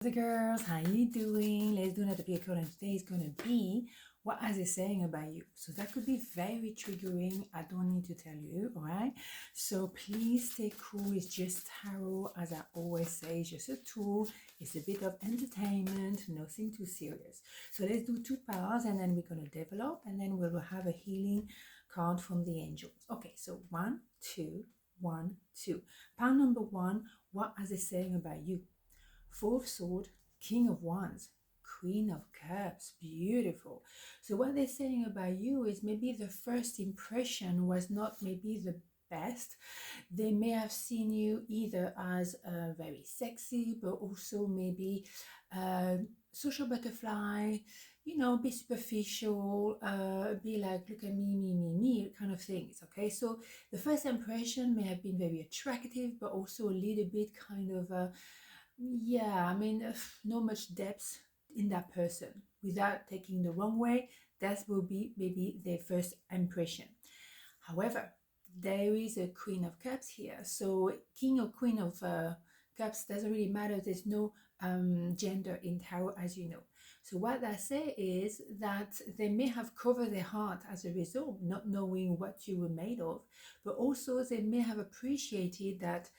The girls, how you doing? Let's do another vehicle, and today is going to be what are they saying about you. So that could be very triggering. I don't need to tell you, all right? So please stay cool. It's just tarot, as I always say. It's just a tool. It's a bit of entertainment, nothing too serious. So let's do two piles, and then we're going to develop, and then we will have a healing card from the angels. Okay, so 1, 2, 1, 2. Pile number 1, what are they saying about you? Four of Swords, King of Wands, Queen of Cups, beautiful. So what they're saying about you is maybe the first impression was not maybe the best. They may have seen you either as very sexy, but also maybe social butterfly, you know, be superficial, be like, look at me, kind of things. Okay, so the first impression may have been very attractive, but also a little bit kind of yeah, I mean, not much depth in that person without taking the wrong way. That will be maybe their first impression. However, there is a Queen of Cups here. So King or Queen of Cups doesn't really matter. There's no gender in tarot, as you know. So what I say is that they may have covered their heart as a result, not knowing what you were made of, but also they may have appreciated that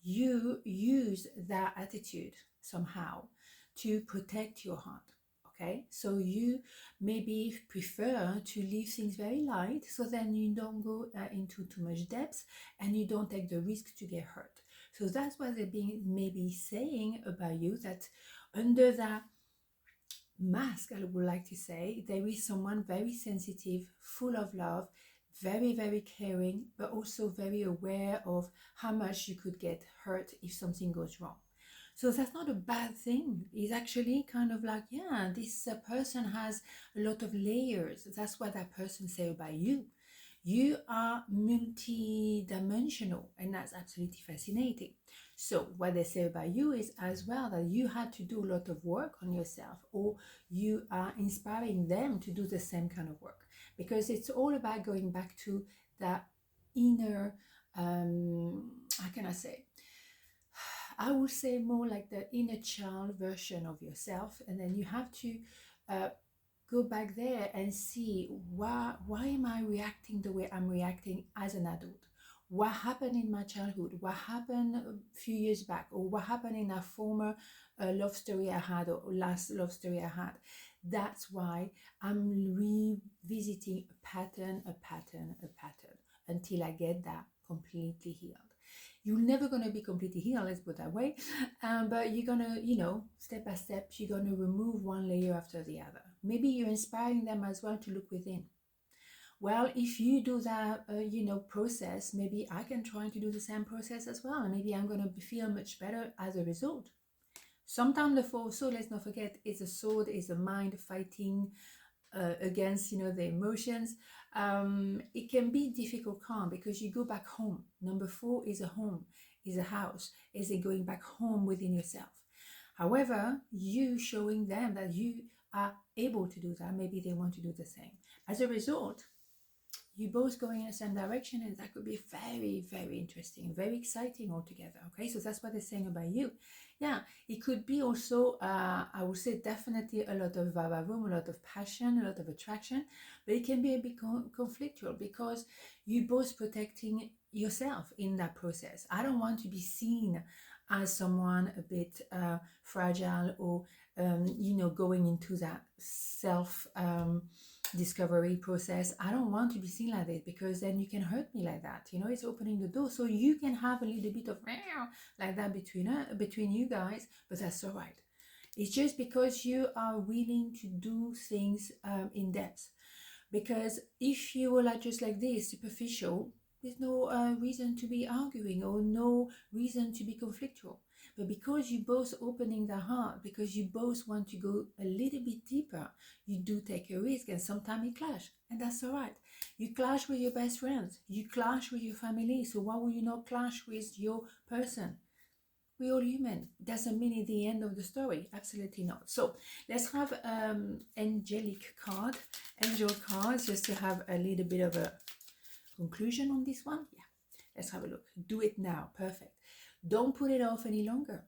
you use that attitude somehow to protect your heart. Okay, so you maybe prefer to leave things very light, so then you don't go into too much depth and you don't take the risk to get hurt. So that's what they're being maybe saying about you, that under that mask, I would like to say, there is someone very sensitive, full of love, very, very caring, but also very aware of how much you could get hurt if something goes wrong. So that's not a bad thing. It's actually kind of like, yeah, this person has a lot of layers. That's what that person say about you. You are multi-dimensional, and that's absolutely fascinating. So what they say about you is as well that you had to do a lot of work on yourself, or you are inspiring them to do the same kind of work, because it's all about going back to that inner, how can I say? I would say more like the inner child version of yourself, and then you have to go back there and see why am I reacting the way I'm reacting as an adult? What happened in my childhood? What happened a few years back? Or what happened in a former love story I had, or last love story I had? That's why I'm revisiting a pattern until I get that completely healed. You're never going to be completely healed, let's put it that way, but you're going to, you know, step by step, you're going to remove one layer after the other. Maybe you're inspiring them as well to look within. Well, if you do that, you know, process, maybe I can try to do the same process as well, and maybe I'm going to feel much better as a result. Sometimes the Four of Swords, let's not forget, is a sword, is a mind fighting against, you know, the emotions. It can be difficult calm because you go back home. Number 4 is a home, is a house, is it going back home within yourself. However, you showing them that you are able to do that, maybe they want to do the same. As a result, you both going in the same direction, and that could be very, very interesting, very exciting altogether. Okay, so that's what they're saying about you. Yeah, it could be also, I would say definitely a lot of va-va-voom, a lot of passion, a lot of attraction, but it can be a bit conflictual because you both protecting yourself in that process. I don't want to be seen as someone a bit fragile, or you know, going into that self discovery process. I don't want to be seen like this, because then you can hurt me like that. You know, it's opening the door, so you can have a little bit of like that between you guys, but that's all right. It's just because you are willing to do things in depth. Because if you were like just like this, superficial, there's no reason to be arguing, or no reason to be conflictual. But because you both opening the heart, because you both want to go a little bit deeper, you do take a risk, and sometimes you clash, and that's all right. You clash with your best friends, you clash with your family, so why would you not clash with your person? We're all human. Doesn't mean it's the end of the story. Absolutely not. So let's have angelic card, angel cards, just to have a little bit of a conclusion on this one. Yeah, let's have a look. Do it now. Perfect. Don't put it off any longer.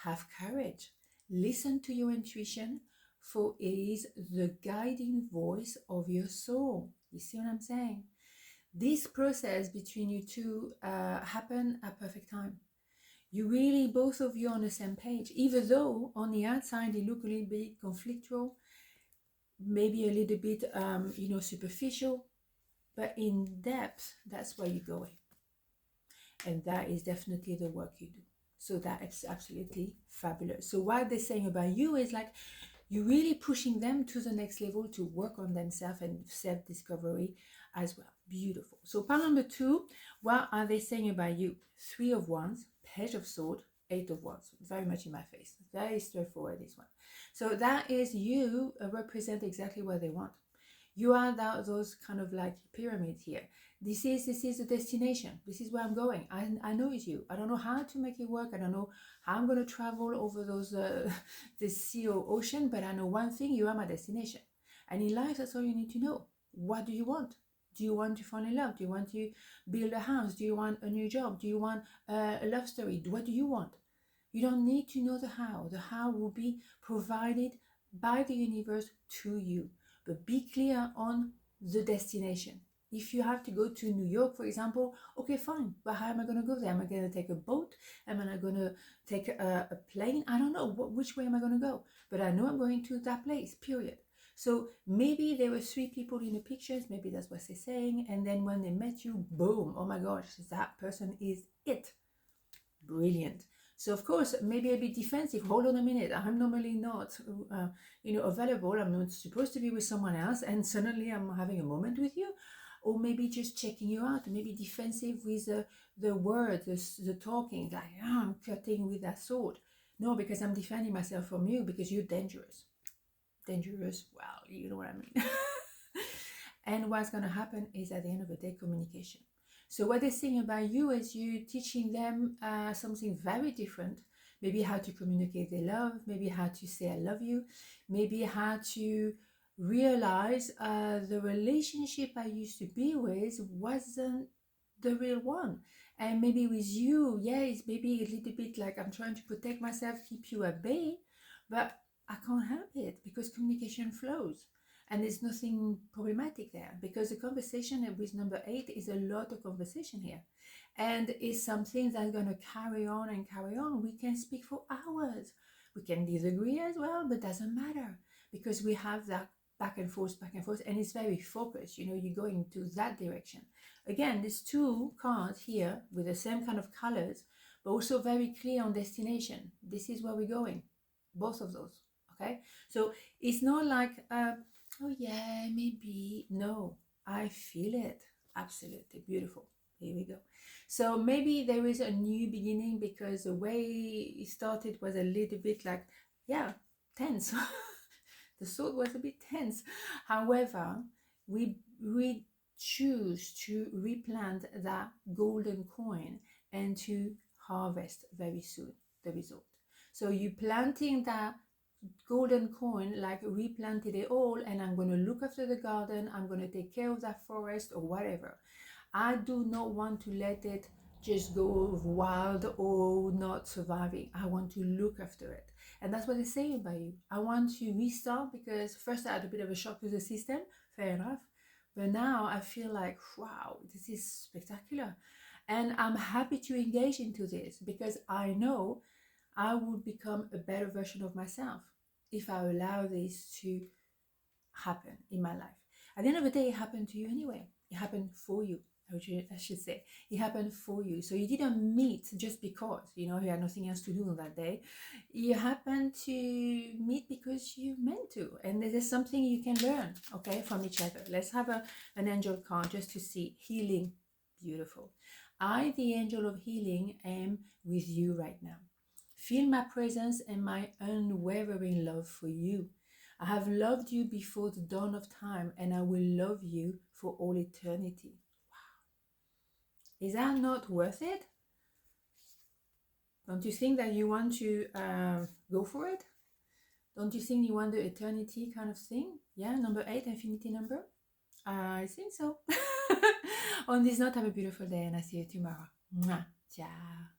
Have courage. Listen to your intuition, for it is the guiding voice of your soul. You see what I'm saying? This process between you two happened at perfect time. You really, both of you on the same page, even though on the outside they look a little bit conflictual, maybe a little bit, superficial, but in depth, that's where you're going. And that is definitely the work you do. So that is absolutely fabulous. So what they're saying about you is like, you're really pushing them to the next level to work on themselves and self-discovery as well. Beautiful. So part number 2, what are they saying about you? 3 of Wands, Page of Swords, 8 of Wands. Very much in my face. Very straightforward, this one. So that is you represent exactly what they want. You are those kind of like pyramids here. This is the destination. This is where I'm going. I know it's you. I don't know how to make it work. I don't know how I'm going to travel over those the sea or ocean, but I know one thing: you are my destination. And in life, that's all you need to know. What do you want? Do you want to fall in love? Do you want to build a house? Do you want a new job? Do you want a love story? What do you want? You don't need to know the how. The how will be provided by the universe to you. But be clear on the destination. If you have to go to New York, for example, okay, fine. But how am I going to go there? Am I going to take a boat? Am I going to take a plane? I don't know. Which way am I going to go? But I know I'm going to that place, period. So maybe there were 3 people in the pictures. Maybe that's what they're saying. And then when they met you, boom, oh my gosh, that person is it. Brilliant. So of course, maybe a bit defensive. Hold on a minute. I'm normally not, available. I'm not supposed to be with someone else, and suddenly I'm having a moment with you. Or maybe just checking you out. Maybe defensive with the words, the talking. Like, I'm cutting with that sword. No, because I'm defending myself from you because you're dangerous. Dangerous. Well, you know what I mean. And what's going to happen is at the end of the day, communication. So what they're saying about you is you teaching them something very different. Maybe how to communicate their love, maybe how to say I love you, maybe how to realize the relationship I used to be with wasn't the real one. And maybe with you, yeah, it's maybe a little bit like I'm trying to protect myself, keep you at bay, but I can't help it because communication flows. And there's nothing problematic there because the conversation with number 8 is a lot of conversation here. And it's something that's going to carry on and carry on. We can speak for hours. We can disagree as well, but doesn't matter because we have that back and forth, and it's very focused. You're going to that direction. Again, there's 2 cards here with the same kind of colors, but also very clear on destination. This is where we're going. Both of those. Okay. So it's not like, oh yeah, maybe. No, I feel it. Absolutely beautiful. Here we go. So maybe there is a new beginning because the way it started was a little bit like, yeah, tense. The sword was a bit tense. However, we choose to replant that golden coin and to harvest very soon the result. So you planting that golden coin, like replanted it all, and I'm going to look after the garden, I'm going to take care of that forest or whatever. I do not want to let it just go wild or not surviving. I want to look after it. And that's what they're saying about you. I want to restart because first I had a bit of a shock to the system, fair enough. But now I feel like, wow, this is spectacular. And I'm happy to engage into this because I know I will become a better version of myself if I allow this to happen in my life. At the end of the day, it happened to you anyway. It happened for you, I should say. It happened for you. So you didn't meet just because, you had nothing else to do on that day. You happened to meet because you meant to. And there's something you can learn, okay, from each other. Let's have an angel card just to see. Healing. Beautiful. I, the angel of healing, am with you right now. Feel my presence and my unwavering love for you. I have loved you before the dawn of time, and I will love you for all eternity. Wow. Is that not worth it? Don't you think that you want to go for it? Don't you think you want the eternity kind of thing? Yeah, number 8, infinity number? I think so. On this note, have a beautiful day, and I'll see you tomorrow. Mwah. Ciao.